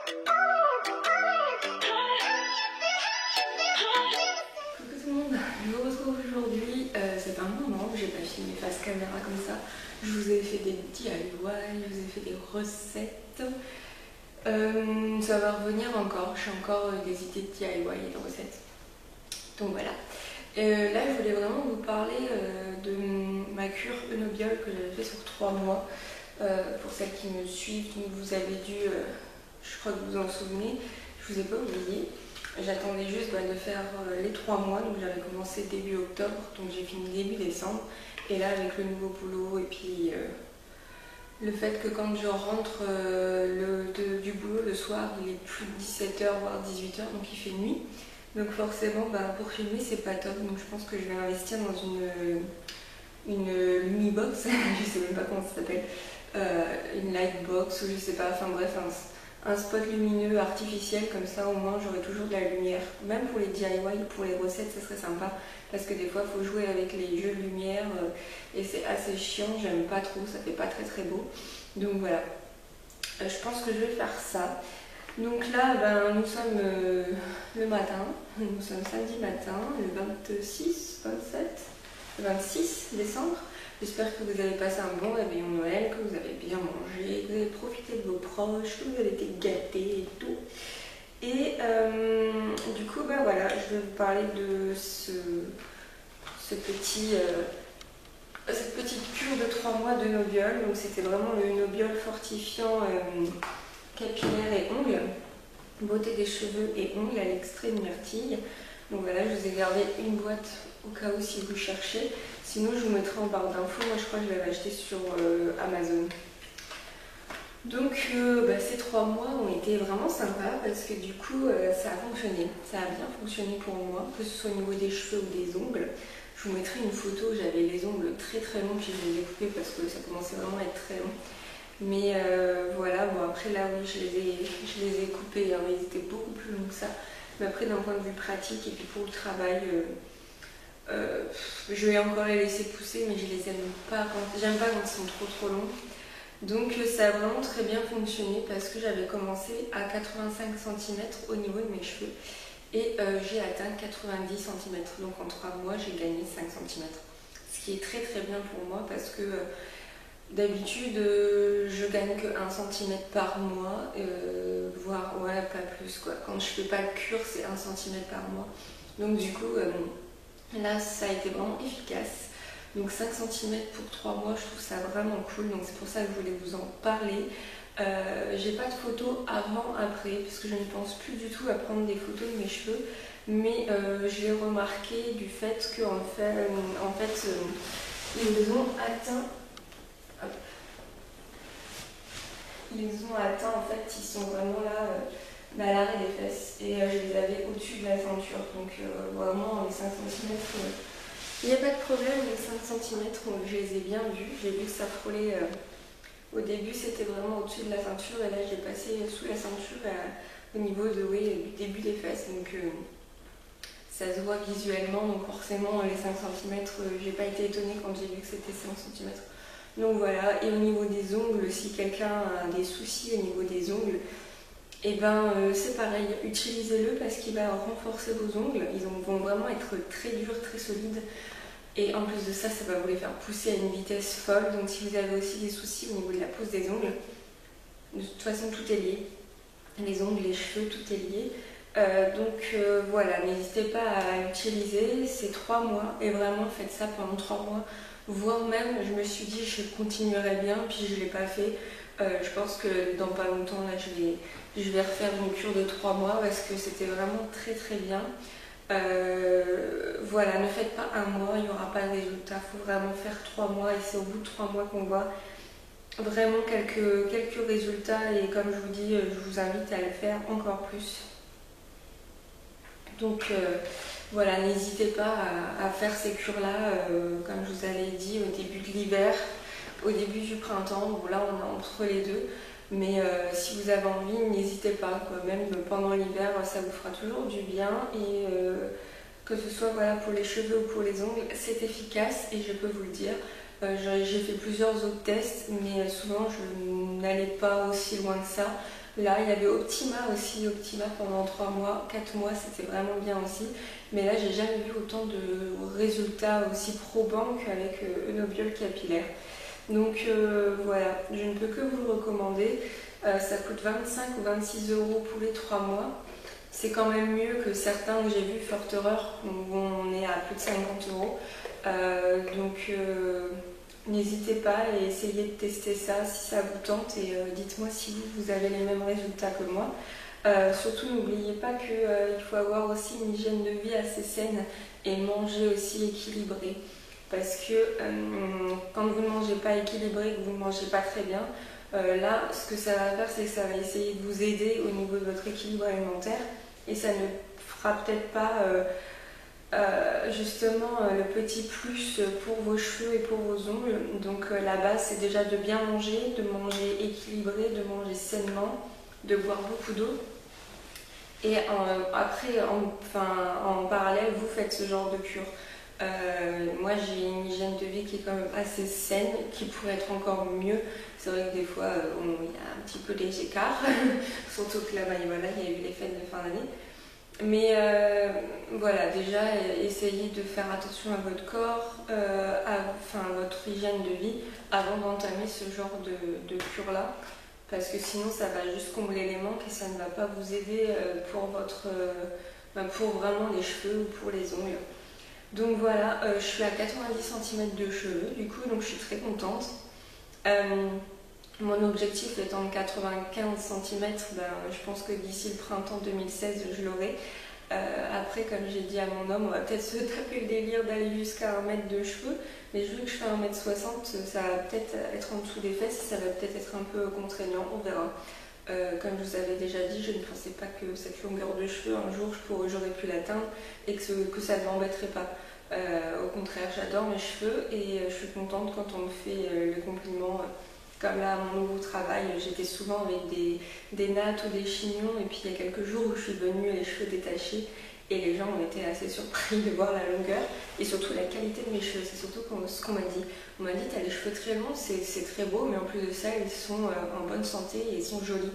Coucou tout le monde, je vous retrouve aujourd'hui. C'est un moment que j'ai pas filmé face caméra comme ça. Je vous ai fait des DIY, je vous ai fait des recettes. Ça va revenir encore, j'ai encore des idées de DIY et de recettes. Donc voilà. Là je voulais vraiment vous parler de ma cure Eunobiol que j'avais fait sur 3 mois. Pour celles qui me suivent, donc vous avez dû, je crois que vous en souvenez, je vous ai pas oublié. J'attendais juste de faire les 3 mois, donc j'avais commencé début octobre, donc j'ai fini début décembre. Et là avec le nouveau boulot et puis le fait que quand je rentre du boulot le soir, il est plus de 17h voire 18h, donc il fait nuit. Donc forcément pour filmer c'est pas top, donc je pense que je vais investir dans une Lumibox, je sais même pas comment ça s'appelle, une lightbox ou je sais pas, enfin bref un spot lumineux artificiel, comme ça au moins j'aurai toujours de la lumière. Même pour les DIY, pour les recettes, ça serait sympa parce que des fois il faut jouer avec les jeux de lumière et c'est assez chiant, j'aime pas trop, ça fait pas très très beau. Donc voilà, je pense que je vais faire ça. Donc là nous sommes le matin, nous sommes samedi matin, le 26 décembre. J'espère que vous avez passé un bon réveillon Noël, que vous avez bien mangé, que vous avez profité de vos proches, que vous avez été gâtés et tout. Et du coup, voilà, je vais vous parler de cette petite cure de 3 mois d'Eunobiol. Donc c'était vraiment le Eunobiol fortifiant capillaire et ongles, beauté des cheveux et ongles à l'extrait de myrtille. Donc voilà, je vous ai gardé une boîte au cas où si vous cherchez. Sinon je vous mettrai en barre d'infos, moi je crois que je l'avais acheté sur Amazon. Donc ces 3 mois ont été vraiment sympas parce que du coup ça a fonctionné, ça a bien fonctionné pour moi, que ce soit au niveau des cheveux ou des ongles. Je vous mettrai une photo, j'avais les ongles très très longs puis je les ai coupés parce que ça commençait vraiment à être très long. Mais voilà, bon après là oui je les ai coupés, hein, ils étaient beaucoup plus longs que ça. Mais après d'un point de vue pratique et puis pour le travail, je vais encore les laisser pousser, mais je les aime pas j'aime pas quand ils sont trop longs. Donc ça a vraiment très bien fonctionné parce que j'avais commencé à 85 cm au niveau de mes cheveux et j'ai atteint 90 cm. Donc en 3 mois j'ai gagné 5 cm. Ce qui est très très bien pour moi parce que d'habitude je gagne que 1 cm par mois, voire ouais, pas plus quoi. Quand je fais pas de cure c'est 1 cm par mois. Donc du coup là ça a été vraiment efficace. Donc 5 cm pour 3 mois, je trouve ça vraiment cool. Donc c'est pour ça que je voulais vous en parler. J'ai pas de photos avant-après parce que je ne pense plus du tout à prendre des photos de mes cheveux. Mais j'ai remarqué du fait qu'en fait, ils ont atteint... en fait, ils sont vraiment là à l'arrêt des fesses. Et je les avais au-dessus de la ceinture. Donc vraiment les 5 cm... il n'y a pas de problème, les 5 cm, je les ai bien vus. J'ai vu que ça frôlait. Au début, c'était vraiment au-dessus de la ceinture. Et là, j'ai passé sous la ceinture au niveau du début des fesses. Donc, ça se voit visuellement. Donc, forcément, les 5 cm, j'ai pas été étonnée quand j'ai vu que c'était 5 cm. Donc, voilà. Et au niveau des ongles, si quelqu'un a des soucis au niveau des ongles, et c'est pareil. Utilisez-le parce qu'il va renforcer vos ongles. Ils vont vraiment être très durs, très solides. Et en plus de ça, ça va vous les faire pousser à une vitesse folle. Donc si vous avez aussi des soucis au niveau de la pousse des ongles, de toute façon tout est lié. Les ongles, les cheveux, tout est lié. Voilà, n'hésitez pas à utiliser ces 3 mois. Et vraiment faites ça pendant 3 mois. Voire même, je me suis dit je continuerai bien, puis je ne l'ai pas fait. Je pense que dans pas longtemps, là, je vais refaire une cure de 3 mois parce que c'était vraiment très très bien. Voilà, ne faites pas 1 mois, il n'y aura pas de résultat, il faut vraiment faire 3 mois et c'est au bout de 3 mois qu'on voit vraiment quelques résultats et comme je vous dis, je vous invite à le faire encore plus. Donc voilà, n'hésitez pas à faire ces cures-là, comme je vous avais dit, au début de l'hiver, au début du printemps. Bon là on est entre les deux. Mais si vous avez envie, n'hésitez pas, quoi. Même pendant l'hiver, ça vous fera toujours du bien. Et que ce soit voilà, pour les cheveux ou pour les ongles, c'est efficace et je peux vous le dire. J'ai fait plusieurs autres tests, mais souvent je n'allais pas aussi loin que ça. Là, il y avait Optima aussi, Optima pendant 3 mois, 4 mois, c'était vraiment bien aussi. Mais là, j'ai jamais vu autant de résultats aussi probants qu'avec Enobiol capillaire. Donc voilà, je ne peux que vous le recommander. Ça coûte 25 ou 26 euros pour les 3 mois. C'est quand même mieux que certains que j'ai vus, Fortereur, où on est à plus de 50 euros. N'hésitez pas et essayez de tester ça si ça vous tente et dites-moi si vous avez les mêmes résultats que moi. Surtout n'oubliez pas qu'il faut avoir aussi une hygiène de vie assez saine et manger aussi équilibré. Parce que quand vous ne mangez pas équilibré, que vous ne mangez pas très bien, là ce que ça va faire c'est que ça va essayer de vous aider au niveau de votre équilibre alimentaire et ça ne fera peut-être pas justement le petit plus pour vos cheveux et pour vos ongles. Donc la base c'est déjà de bien manger, de manger équilibré, de manger sainement, de boire beaucoup d'eau. Et après, en parallèle, vous faites ce genre de cure. Moi j'ai une hygiène de vie qui est quand même assez saine, qui pourrait être encore mieux. C'est vrai que des fois il y a un petit peu des écarts, surtout que là-bas voilà, il y a eu les fêtes de fin d'année. Mais voilà, déjà essayez de faire attention à votre corps, à votre hygiène de vie avant d'entamer ce genre de cure-là. Parce que sinon ça va juste combler les manques et ça ne va pas vous aider pour vraiment les cheveux ou pour les ongles. Donc voilà, je suis à 90 cm de cheveux du coup, donc je suis très contente. Mon objectif étant de 95 cm, je pense que d'ici le printemps 2016 je l'aurai. Après, comme j'ai dit à mon homme, on va peut-être se taper le délire d'aller jusqu'à 1 mètre de cheveux. Mais vu que je fais 1m60, ça va peut-être être en dessous des fesses, ça va peut-être être un peu contraignant, on verra. Comme je vous avais déjà dit, je ne pensais pas que cette longueur de cheveux, un jour, j'aurais pu l'atteindre et que ça ne m'embêterait pas. Au contraire, j'adore mes cheveux et je suis contente quand on me fait le compliment. Comme là, à mon nouveau travail, j'étais souvent avec des nattes ou des chignons et puis il y a quelques jours où je suis venue les cheveux détachés et les gens ont été assez surpris de voir la longueur et surtout la qualité de mes cheveux. C'est surtout ce qu'on m'a dit. On m'a dit, t'as les cheveux très longs, c'est très beau, mais en plus de ça, ils sont en bonne santé et ils sont jolis.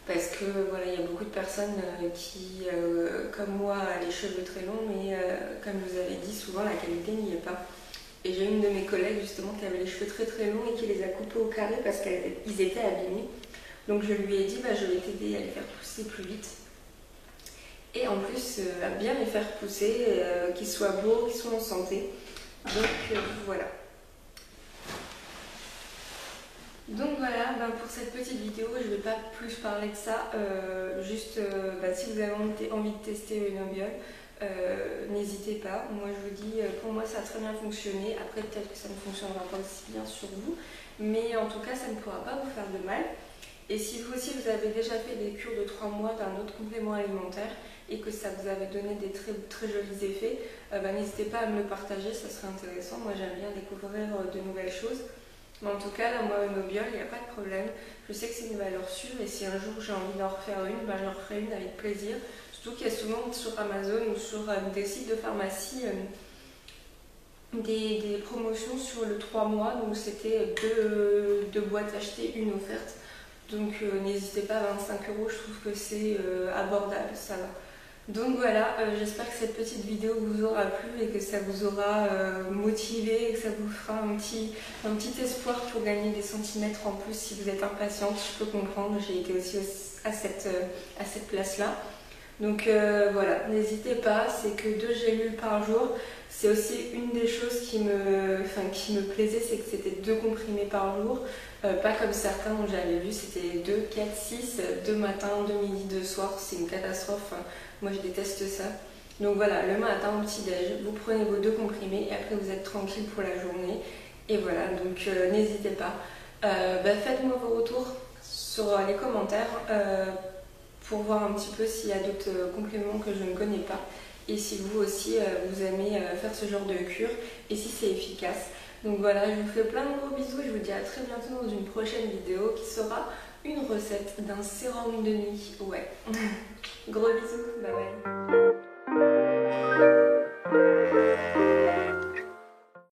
Parce que voilà, il y a beaucoup de personnes qui, comme moi, a les cheveux très longs, mais comme je vous avais dit, souvent la qualité n'y est pas. Et j'ai une de mes collègues justement qui avait les cheveux très très longs et qui les a coupés au carré parce qu'ils étaient abîmés. Donc je lui ai dit, je vais t'aider à les faire pousser plus vite. Et en plus, à bien les faire pousser, qu'ils soient beaux, qu'ils soient en santé. Donc voilà. Donc voilà, pour cette petite vidéo, je ne vais pas plus parler de ça. Si vous avez envie de tester Enobiol, n'hésitez pas. Moi je vous dis, pour moi ça a très bien fonctionné. Après peut-être que ça ne fonctionnera pas aussi bien sur vous, mais en tout cas ça ne pourra pas vous faire de mal. Et si vous aussi vous avez déjà fait des cures de 3 mois d'un autre complément alimentaire et que ça vous avait donné des très, très jolis effets, n'hésitez pas à me le partager, ça serait intéressant. Moi j'aime bien découvrir de nouvelles choses. Mais en tout cas, là, moi, Enobiol, il n'y a pas de problème. Je sais que c'est une valeur sûre et si un jour j'ai envie d'en refaire une, j'en referai une avec plaisir. Surtout qu'il y a souvent sur Amazon ou sur des sites de pharmacie des promotions sur le 3 mois. Donc c'était deux boîtes achetées, une offerte. Donc n'hésitez pas, 25 €, je trouve que c'est abordable, ça va. Donc voilà, j'espère que cette petite vidéo vous aura plu et que ça vous aura motivé et que ça vous fera un petit espoir pour gagner des centimètres en plus si vous êtes impatiente. Je peux comprendre, j'ai été aussi à cette place-là. Donc voilà, n'hésitez pas, c'est que 2 gélules par jour. C'est aussi une des choses qui me plaisait, c'est que c'était 2 comprimés par jour. Pas comme certains dont j'avais vu, c'était 2, 4, 6, 2 matin, 2 midi, 2 soirs. C'est une catastrophe. Moi je déteste ça. Donc voilà, le matin au petit-déj, vous prenez vos 2 comprimés et après vous êtes tranquille pour la journée. Et voilà, donc n'hésitez pas. Faites-moi vos retours sur les commentaires pour voir un petit peu s'il y a d'autres compléments que je ne connais pas. Et si vous aussi vous aimez faire ce genre de cure et si c'est efficace. Donc voilà, je vous fais plein de gros bisous et je vous dis à très bientôt dans une prochaine vidéo qui sera une recette d'un sérum de nuit. Ouais. Gros bisous, bye bye.